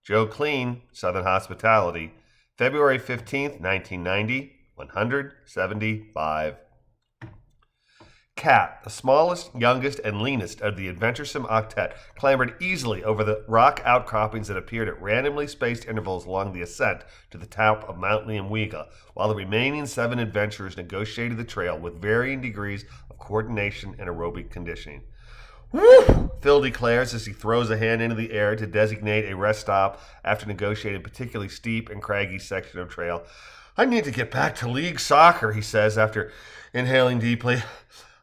Joe Kleen, Southern Hospitality, February 15th, 1990, 175. Cat, the smallest, youngest, and leanest of the adventuresome octet, clambered easily over the rock outcroppings that appeared at randomly spaced intervals along the ascent to the top of Mount Liamwiga, while the remaining 7 adventurers negotiated the trail with varying degrees of coordination and aerobic conditioning. Woo! Phil declares as he throws a hand into the air to designate a rest stop after negotiating a particularly steep and craggy section of trail. I need to get back to league soccer, he says after inhaling deeply.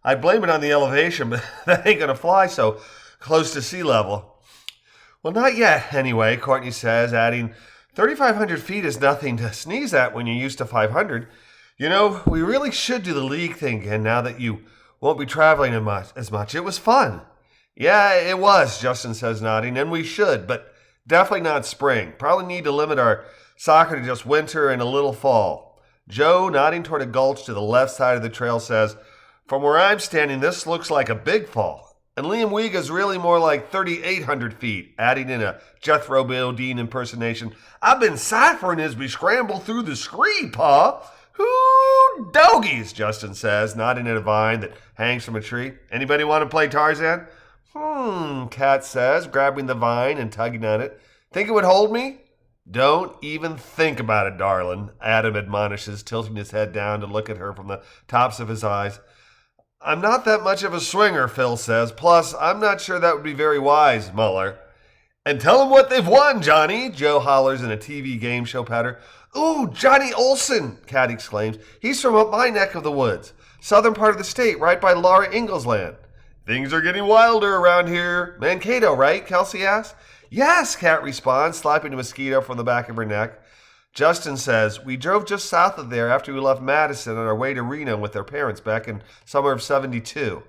I blame it on the elevation, but that ain't going to fly so close to sea level. Well, not yet, anyway, Courtney says, adding, 3,500 feet is nothing to sneeze at when you're used to 500. You know, we really should do the league thing again now that you won't be traveling as much. It was fun. Yeah, it was, Justin says, nodding, and we should, but definitely not spring. Probably need to limit our soccer to just winter and a little fall. Joe, nodding toward a gulch to the left side of the trail, says, from where I'm standing, this looks like a big fall. And Liamwiga is really more like 3,800 feet, adding in a Jethro Bodine impersonation. I've been ciphering as we scramble through the scree, Pa. Whoo, dogies, Justin says, nodding at a vine that hangs from a tree. Anybody want to play Tarzan? Cat says, grabbing the vine and tugging at it. Think it would hold me? Don't even think about it, darling, Adam admonishes, tilting his head down to look at her from the tops of his eyes. I'm not that much of a swinger, Phil says. Plus, I'm not sure that would be very wise, Muller. And tell them what they've won, Johnny, Joe hollers in a TV game show patter. Ooh, Johnny Olson, Cat exclaims. He's from up my neck of the woods, southern part of the state, right by Laura Ingalls land. Things are getting wilder around here. Mankato, right? Kelsey asks. Yes, Cat responds, slapping a mosquito from the back of her neck. Justin says, we drove just south of there after we left Madison on our way to Reno with their parents back in summer of 72.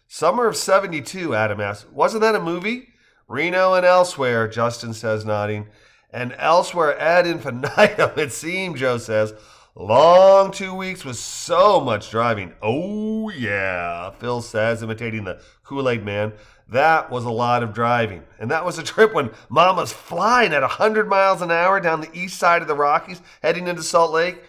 Summer of 72, Adam asks. Wasn't that a movie? Reno and elsewhere, Justin says, nodding. And elsewhere ad infinitum, it seemed, Joe says. Long 2 weeks with so much driving. Oh, yeah, Phil says, imitating the Kool-Aid man. That was a lot of driving. And that was a trip when Mama's flying at 100 miles an hour down the east side of the Rockies, heading into Salt Lake.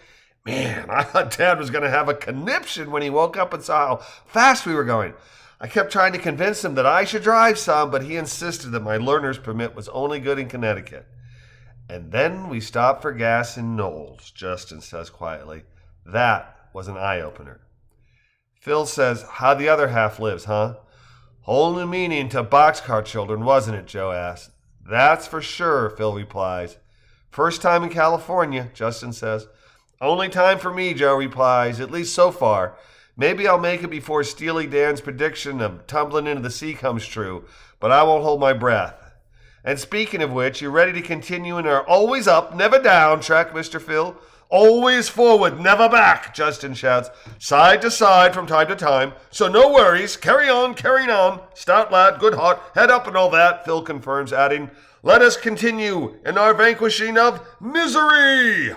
Man, I thought Dad was going to have a conniption when he woke up and saw how fast we were going. I kept trying to convince him that I should drive some, but he insisted that my learner's permit was only good in Connecticut. And then we stopped for gas in Knowles, Justin says quietly. That was an eye-opener. Phil says, how the other half lives, huh? Whole new meaning to boxcar children, wasn't it, Joe asks. That's for sure, Phil replies. First time in California, Justin says. Only time for me, Joe replies, at least so far. Maybe I'll make it before Steely Dan's prediction of tumbling into the sea comes true, but I won't hold my breath. And speaking of which, you ready to continue in our always up, never down track, Mr. Phil? Always forward, never back, Justin shouts, side to side from time to time. So no worries, carry on, carrying on. Stout lad, good heart, head up and all that, Phil confirms, adding, let us continue in our vanquishing of misery.